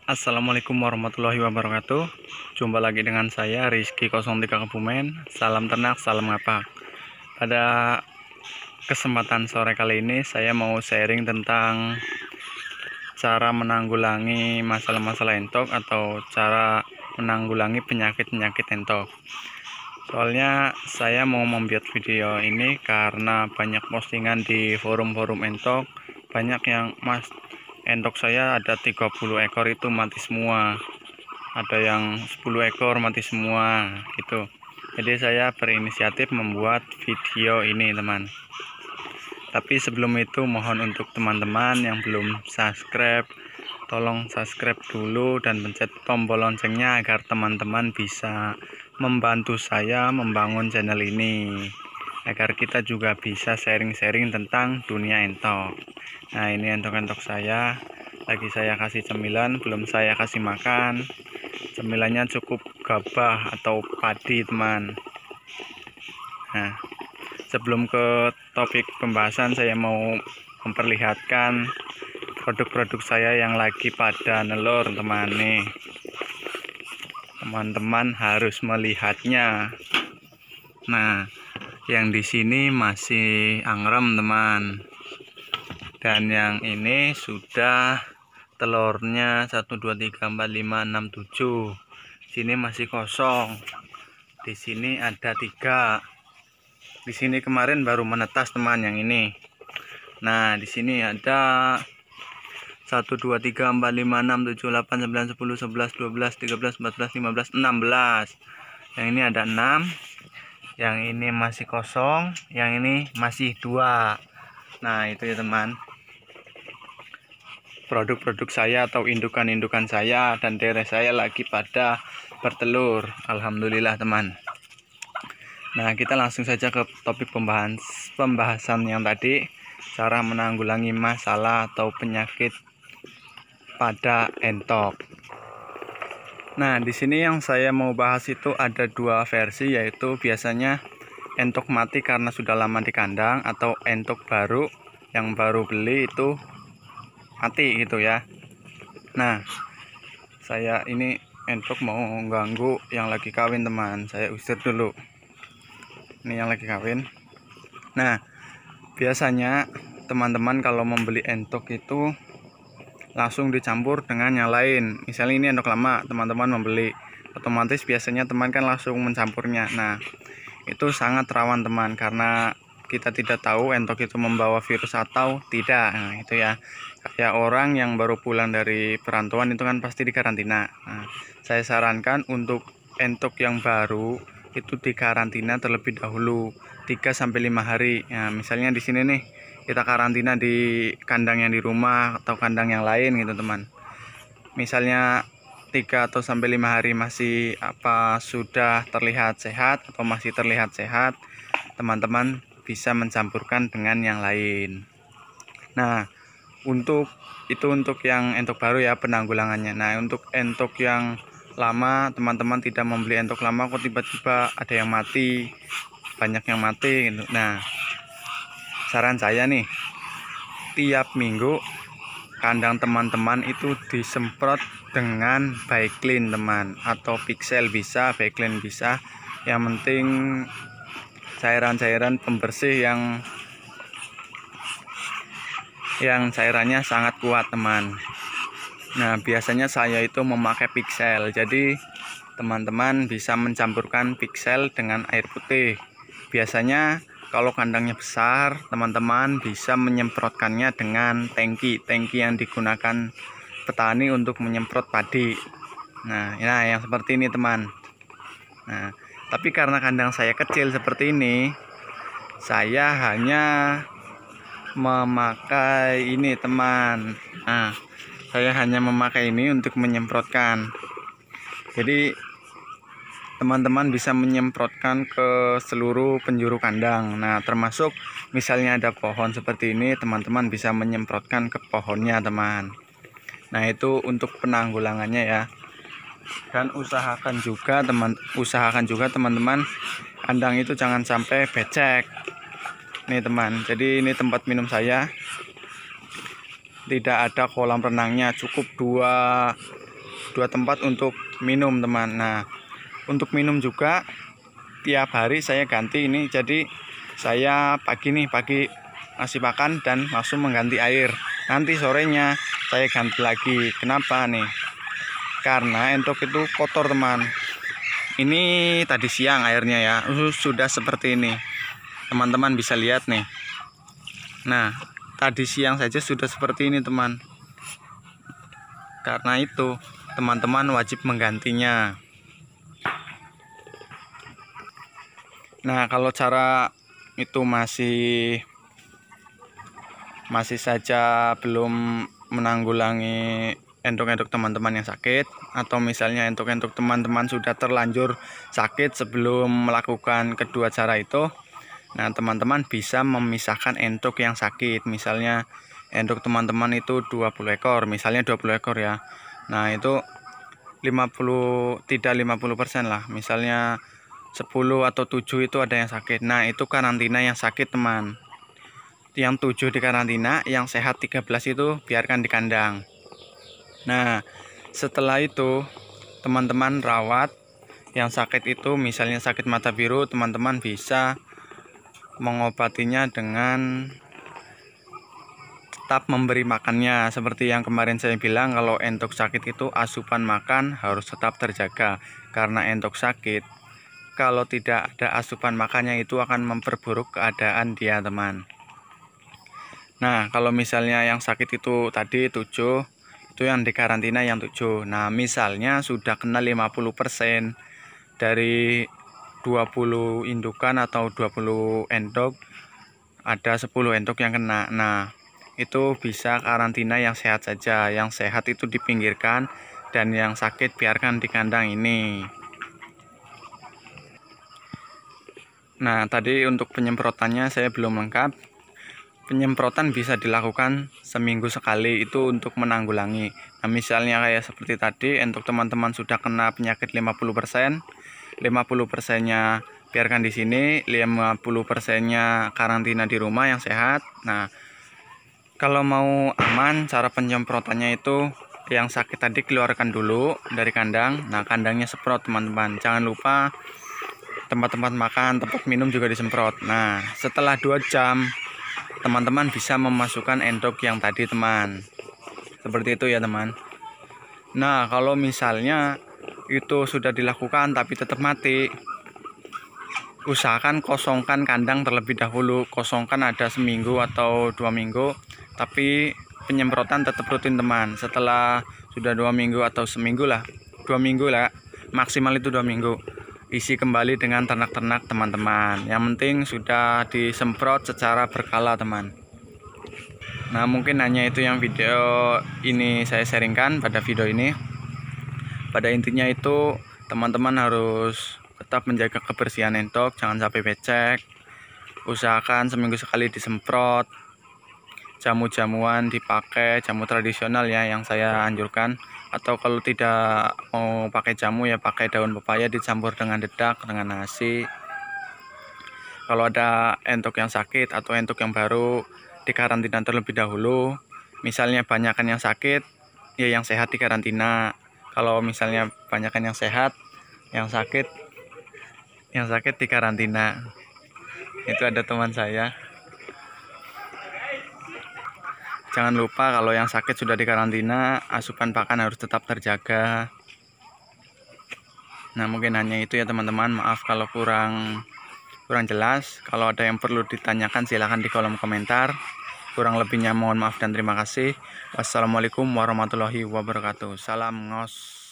Assalamualaikum warahmatullahi wabarakatuh. Jumpa lagi dengan saya Rizky 03 Kebumen. Salam ternak, salam ngapak. Pada kesempatan sore kali ini saya mau sharing tentang cara menanggulangi masalah-masalah entok atau cara menanggulangi penyakit-penyakit entok. Soalnya saya mau membuat video ini karena banyak postingan di forum-forum entok, banyak yang entok saya ada 30 ekor itu mati semua, ada yang 10 ekor mati semua gitu. Jadi saya berinisiatif membuat video ini teman. Tapi sebelum itu mohon untuk teman-teman yang belum subscribe, tolong subscribe dulu dan pencet tombol loncengnya agar teman-teman bisa membantu saya membangun channel ini, agar kita juga bisa sharing-sharing tentang dunia entok. Nah, ini entok-entok saya lagi saya kasih cemilan, belum saya kasih makan. Cemilannya cukup gabah atau padi teman. Nah, sebelum ke topik pembahasan, saya mau memperlihatkan produk-produk saya yang lagi pada nelur teman nih. Teman-teman harus melihatnya. Nah, yang di sini masih angrem teman. Dan yang ini sudah telurnya 1 2 3 4 5 6 7. Sini masih kosong. Di sini ada 3. Di sini kemarin baru menetas teman yang ini. Nah, di sini ada 1 2 3 4 5 6 7 8 9 10 11 12 13 14 15 16. Yang ini ada 6. Yang ini masih kosong, yang ini masih 2. Nah, itu ya teman. Produk-produk saya atau indukan-indukan saya dan daerah saya lagi pada bertelur. Alhamdulillah teman. Nah, kita langsung saja ke topik pembahasan yang tadi, cara menanggulangi masalah atau penyakit pada entok. Nah, di sini yang saya mau bahas itu ada 2 versi, yaitu biasanya entok mati karena sudah lama di kandang, atau entok baru yang baru beli itu mati gitu ya. Nah, saya ini entok mau ganggu yang lagi kawin teman, saya usir dulu. Ini yang lagi kawin. Nah, biasanya teman-teman kalau membeli entok itu langsung dicampur dengan yang lain. Misalnya ini entok lama, teman-teman membeli, otomatis biasanya teman kan langsung mencampurnya. Nah, itu sangat rawan teman, karena kita tidak tahu entok itu membawa virus atau tidak. Nah, itu ya, kayak orang yang baru pulang dari perantauan itu kan pasti dikarantina. Nah, saya sarankan untuk entok yang baru itu dikarantina terlebih dahulu 3-5 hari. Nah, misalnya di sini nih kita karantina di kandang yang di rumah atau kandang yang lain gitu teman. Misalnya 3-5 hari masih sudah terlihat sehat atau masih terlihat sehat, teman-teman bisa mencampurkan dengan yang lain. Nah, untuk yang entok baru ya penanggulangannya. Nah, untuk entok yang lama, teman-teman tidak membeli entok lama kok tiba-tiba ada yang mati, banyak yang mati gitu. Nah, saran saya nih, tiap minggu kandang teman-teman itu disemprot dengan Baiklin teman, atau Pixel bisa, Baiklin bisa. Yang penting cairan-cairan pembersih yang cairannya sangat kuat teman. Nah, biasanya saya itu memakai Pixel, jadi teman-teman bisa mencampurkan Pixel dengan air putih. Biasanya kalau kandangnya besar, teman-teman bisa menyemprotkannya dengan tangki yang digunakan petani untuk menyemprot padi. Nah, yang seperti ini teman. Nah, tapi karena kandang saya kecil seperti ini, saya hanya memakai ini teman. Nah, saya hanya memakai ini untuk menyemprotkan. Jadi teman-teman bisa menyemprotkan ke seluruh penjuru kandang. Nah, termasuk misalnya ada pohon seperti ini, teman-teman bisa menyemprotkan ke pohonnya teman. Nah, itu untuk penanggulangannya ya. Dan usahakan juga teman-teman kandang itu jangan sampai becek. Nih teman, jadi ini tempat minum saya. Tidak ada kolam renangnya, cukup 2 tempat untuk minum teman. Nah untuk minum juga tiap hari saya ganti ini, jadi saya pagi ngasih makan dan langsung mengganti air. Nanti sorenya saya ganti lagi. Kenapa nih? Karena entok itu kotor teman. Ini tadi siang airnya ya sudah seperti ini, teman-teman bisa lihat nih. Nah tadi siang saja sudah seperti ini teman. Karena itu teman-teman wajib menggantinya. Nah kalau cara itu masih saja belum menanggulangi entok-entok teman-teman yang sakit, atau misalnya entok-entok teman-teman sudah terlanjur sakit sebelum melakukan kedua cara itu, nah teman-teman bisa memisahkan entok yang sakit. Misalnya entok teman-teman itu 20 ekor, misalnya 20 ekor ya. Nah itu 50, tidak 50% lah, misalnya 10 atau 7 itu ada yang sakit. Nah itu karantina yang sakit teman. Yang 7 di karantina, yang sehat 13 itu biarkan di kandang. Nah setelah itu teman-teman rawat yang sakit itu. Misalnya sakit mata biru, teman-teman bisa mengobatinya dengan tetap memberi makannya. Seperti yang kemarin saya bilang, kalau entok sakit itu asupan makan harus tetap terjaga. Karena entok sakit, kalau tidak ada asupan makannya itu akan memperburuk keadaan dia teman. Nah kalau misalnya yang sakit itu tadi 7, itu yang dikarantina yang 7. Nah misalnya sudah kena 50% dari 20 indukan atau 20 entok, ada 10 entok yang kena. Nah itu bisa karantina yang sehat saja. Yang sehat itu dipinggirkan dan yang sakit biarkan di kandang ini. Nah tadi untuk penyemprotannya saya belum lengkap. Penyemprotan bisa dilakukan seminggu sekali, itu untuk menanggulangi. Nah misalnya kayak seperti tadi, untuk teman-teman sudah kena penyakit 50%, 50%-nya biarkan di sini, 50%-nya karantina di rumah yang sehat. Nah kalau mau aman, cara penyemprotannya itu yang sakit tadi keluarkan dulu dari kandang. Nah kandangnya semprot teman-teman, jangan lupa tempat-tempat makan, tempat minum juga disemprot. Nah setelah 2 jam teman-teman bisa memasukkan entok yang tadi teman. Seperti itu ya teman. Nah kalau misalnya itu sudah dilakukan tapi tetap mati, usahakan kosongkan kandang terlebih dahulu. Kosongkan ada seminggu atau 2 minggu, tapi penyemprotan tetap rutin teman. Setelah sudah 2 minggu atau seminggu lah, 2 minggu lah, maksimal itu 2 minggu, isi kembali dengan ternak-ternak teman-teman. Yang penting sudah disemprot secara berkala teman. Nah mungkin hanya itu yang video ini saya sharingkan pada video ini. Pada intinya itu teman-teman harus tetap menjaga kebersihan entok, jangan sampai becek. Usahakan seminggu sekali disemprot. Jamu-jamuan dipakai, jamu tradisional ya yang saya anjurkan. Atau kalau tidak mau pakai jamu ya pakai daun pepaya dicampur dengan dedak, dengan nasi. Kalau ada entok yang sakit atau entok yang baru, dikarantina terlebih dahulu. Misalnya banyakkan yang sakit, ya yang sehat dikarantina. Kalau misalnya banyakkan yang sehat, yang sakit dikarantina. Itu ada teman saya. Jangan lupa kalau yang sakit sudah dikarantina, asupan pakan harus tetap terjaga. Nah mungkin hanya itu ya teman-teman. Maaf kalau kurang jelas. Kalau ada yang perlu ditanyakan silahkan di kolom komentar. Kurang lebihnya mohon maaf dan terima kasih. Wassalamualaikum warahmatullahi wabarakatuh. Salam ngos.